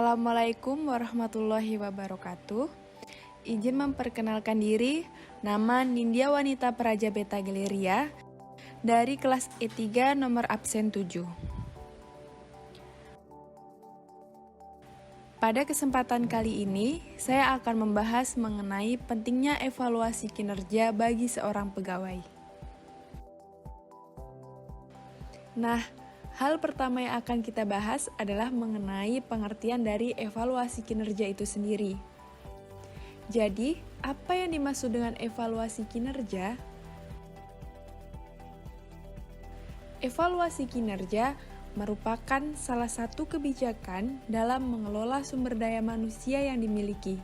Assalamualaikum warahmatullahi wabarakatuh. Izin memperkenalkan diri, nama Nindya Wanita Praja Beta Galeria dari kelas E3 nomor absen 7. Pada kesempatan kali ini, saya akan membahas mengenai pentingnya evaluasi kinerja bagi seorang pegawai. Nah, hal pertama yang akan kita bahas adalah mengenai pengertian dari evaluasi kinerja itu sendiri. Jadi, apa yang dimaksud dengan evaluasi kinerja? Evaluasi kinerja merupakan salah satu kebijakan dalam mengelola sumber daya manusia yang dimiliki.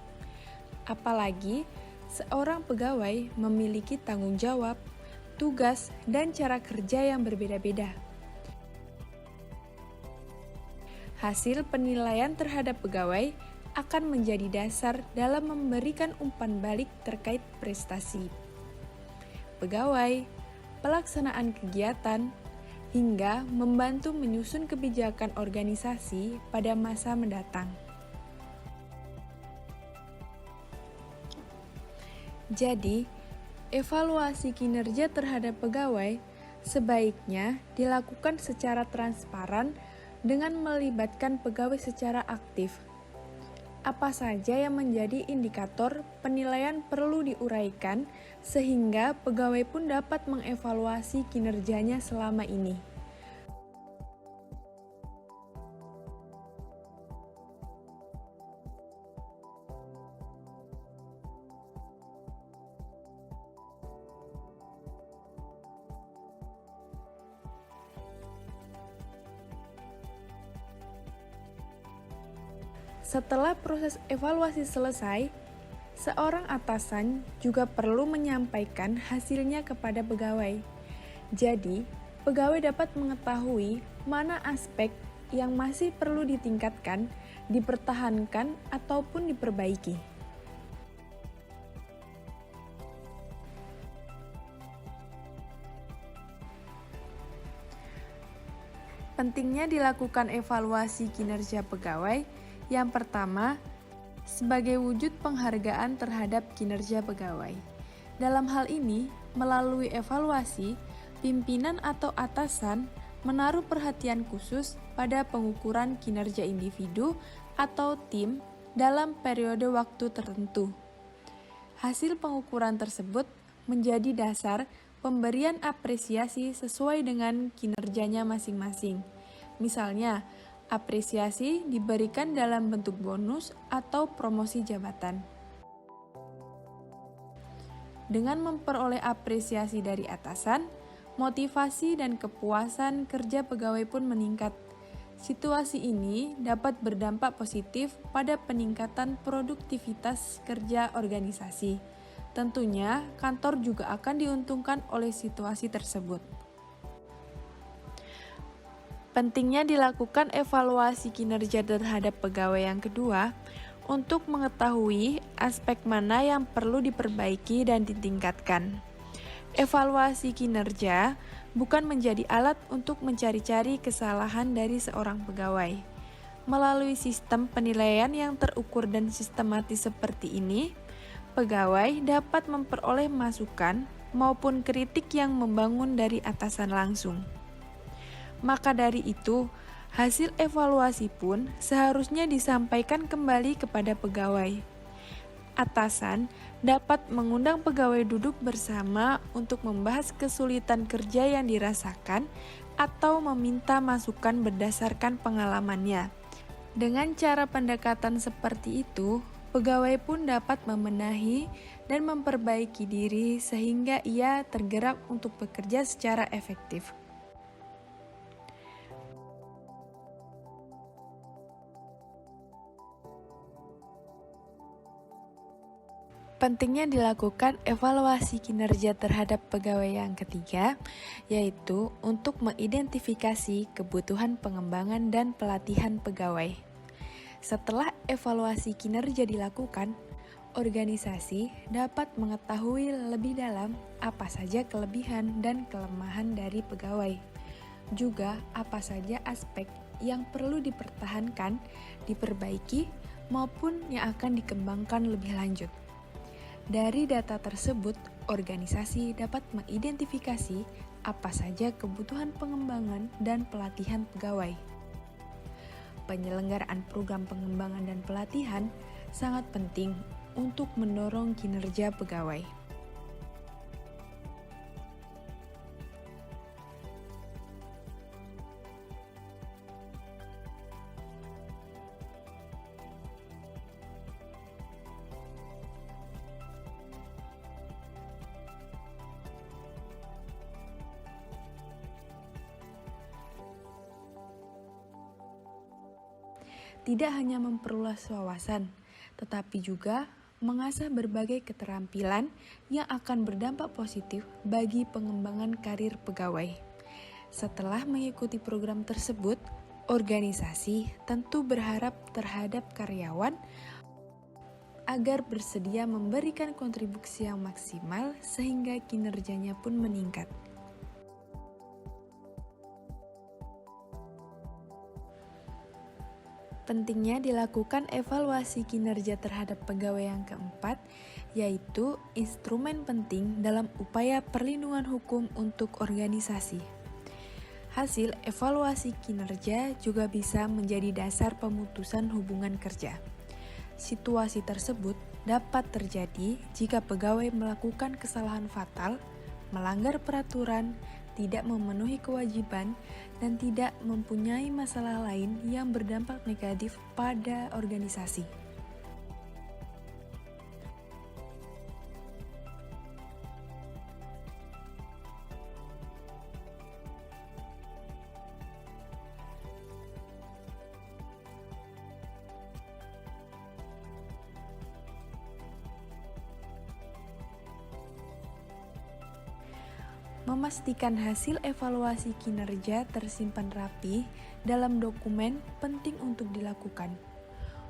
Apalagi, seorang pegawai memiliki tanggung jawab, tugas, dan cara kerja yang berbeda-beda. Hasil penilaian terhadap pegawai akan menjadi dasar dalam memberikan umpan balik terkait prestasi pegawai, pelaksanaan kegiatan, hingga membantu menyusun kebijakan organisasi pada masa mendatang. Jadi, evaluasi kinerja terhadap pegawai sebaiknya dilakukan secara transparan dengan melibatkan pegawai secara aktif. Apa saja yang menjadi indikator penilaian perlu diuraikan sehingga pegawai pun dapat mengevaluasi kinerjanya selama ini. Setelah proses evaluasi selesai, seorang atasan juga perlu menyampaikan hasilnya kepada pegawai. Jadi, pegawai dapat mengetahui mana aspek yang masih perlu ditingkatkan, dipertahankan, ataupun diperbaiki. Pentingnya dilakukan evaluasi kinerja pegawai. Yang pertama, sebagai wujud penghargaan terhadap kinerja pegawai. Dalam hal ini, melalui evaluasi, pimpinan atau atasan menaruh perhatian khusus pada pengukuran kinerja individu atau tim dalam periode waktu tertentu. Hasil pengukuran tersebut menjadi dasar pemberian apresiasi sesuai dengan kinerjanya masing-masing. Misalnya, apresiasi diberikan dalam bentuk bonus atau promosi jabatan. Dengan memperoleh apresiasi dari atasan, motivasi dan kepuasan kerja pegawai pun meningkat. Situasi ini dapat berdampak positif pada peningkatan produktivitas kerja organisasi. Tentunya, kantor juga akan diuntungkan oleh situasi tersebut. Pentingnya dilakukan evaluasi kinerja terhadap pegawai yang kedua untuk mengetahui aspek mana yang perlu diperbaiki dan ditingkatkan. Evaluasi kinerja bukan menjadi alat untuk mencari-cari kesalahan dari seorang pegawai. Melalui sistem penilaian yang terukur dan sistematis seperti ini, pegawai dapat memperoleh masukan maupun kritik yang membangun dari atasan langsung. Maka dari itu, hasil evaluasi pun seharusnya disampaikan kembali kepada pegawai. Atasan dapat mengundang pegawai duduk bersama untuk membahas kesulitan kerja yang dirasakan atau meminta masukan berdasarkan pengalamannya. Dengan cara pendekatan seperti itu, pegawai pun dapat membenahi dan memperbaiki diri sehingga ia tergerak untuk bekerja secara efektif. Pentingnya dilakukan evaluasi kinerja terhadap pegawai yang ketiga, yaitu untuk mengidentifikasi kebutuhan pengembangan dan pelatihan pegawai. Setelah evaluasi kinerja dilakukan, organisasi dapat mengetahui lebih dalam apa saja kelebihan dan kelemahan dari pegawai, juga apa saja aspek yang perlu dipertahankan, diperbaiki, maupun yang akan dikembangkan lebih lanjut. Dari data tersebut, organisasi dapat mengidentifikasi apa saja kebutuhan pengembangan dan pelatihan pegawai. Penyelenggaraan program pengembangan dan pelatihan sangat penting untuk mendorong kinerja pegawai. Tidak hanya memperluas wawasan, tetapi juga mengasah berbagai keterampilan yang akan berdampak positif bagi pengembangan karir pegawai. Setelah mengikuti program tersebut, organisasi tentu berharap terhadap karyawan agar bersedia memberikan kontribusi yang maksimal sehingga kinerjanya pun meningkat. Pentingnya dilakukan evaluasi kinerja terhadap pegawai yang keempat, yaitu instrumen penting dalam upaya perlindungan hukum untuk organisasi. Hasil evaluasi kinerja juga bisa menjadi dasar pemutusan hubungan kerja. Situasi tersebut dapat terjadi jika pegawai melakukan kesalahan fatal, melanggar peraturan, tidak memenuhi kewajiban, dan tidak mempunyai masalah lain yang berdampak negatif pada organisasi. Memastikan hasil evaluasi kinerja tersimpan rapi dalam dokumen penting untuk dilakukan.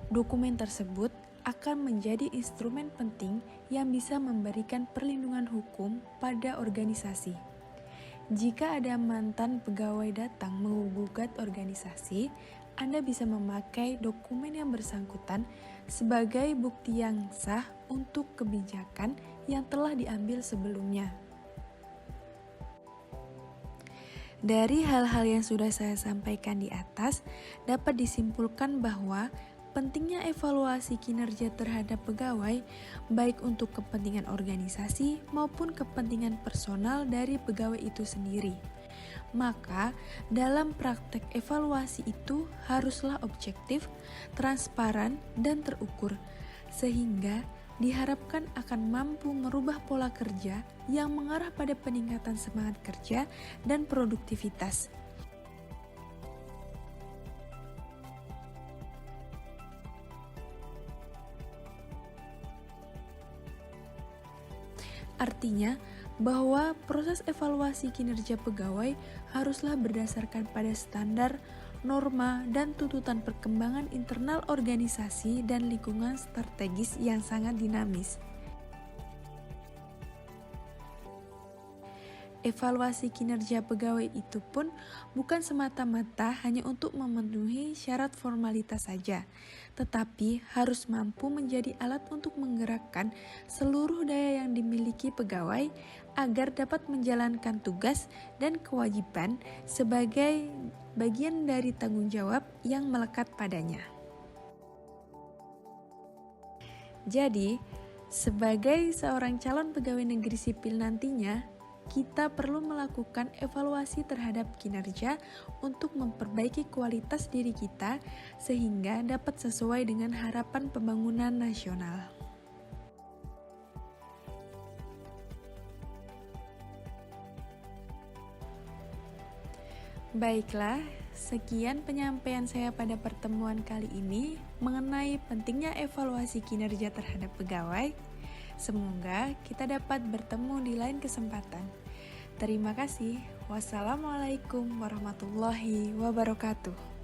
Dokumen tersebut akan menjadi instrumen penting yang bisa memberikan perlindungan hukum pada organisasi. Jika ada mantan pegawai datang menggugat organisasi, Anda bisa memakai dokumen yang bersangkutan sebagai bukti yang sah untuk kebijakan yang telah diambil sebelumnya. Dari hal-hal yang sudah saya sampaikan di atas, dapat disimpulkan bahwa pentingnya evaluasi kinerja terhadap pegawai, baik untuk kepentingan organisasi maupun kepentingan personal dari pegawai itu sendiri. Maka, dalam praktek evaluasi itu haruslah objektif, transparan, dan terukur, sehingga diharapkan akan mampu merubah pola kerja yang mengarah pada peningkatan semangat kerja dan produktivitas. Artinya, bahwa proses evaluasi kinerja pegawai haruslah berdasarkan pada standar, norma, dan tuntutan perkembangan internal organisasi dan lingkungan strategis yang sangat dinamis. Evaluasi kinerja pegawai itu pun bukan semata-mata hanya untuk memenuhi syarat formalitas saja, tetapi harus mampu menjadi alat untuk menggerakkan seluruh daya yang dimiliki pegawai agar dapat menjalankan tugas dan kewajiban sebagai bagian dari tanggung jawab yang melekat padanya. Jadi, sebagai seorang calon pegawai negeri sipil nantinya, kita perlu melakukan evaluasi terhadap kinerja untuk memperbaiki kualitas diri kita sehingga dapat sesuai dengan harapan pembangunan nasional. Baiklah, sekian penyampaian saya pada pertemuan kali ini mengenai pentingnya evaluasi kinerja terhadap pegawai. Semoga kita dapat bertemu di lain kesempatan. Terima kasih. Wassalamualaikum warahmatullahi wabarakatuh.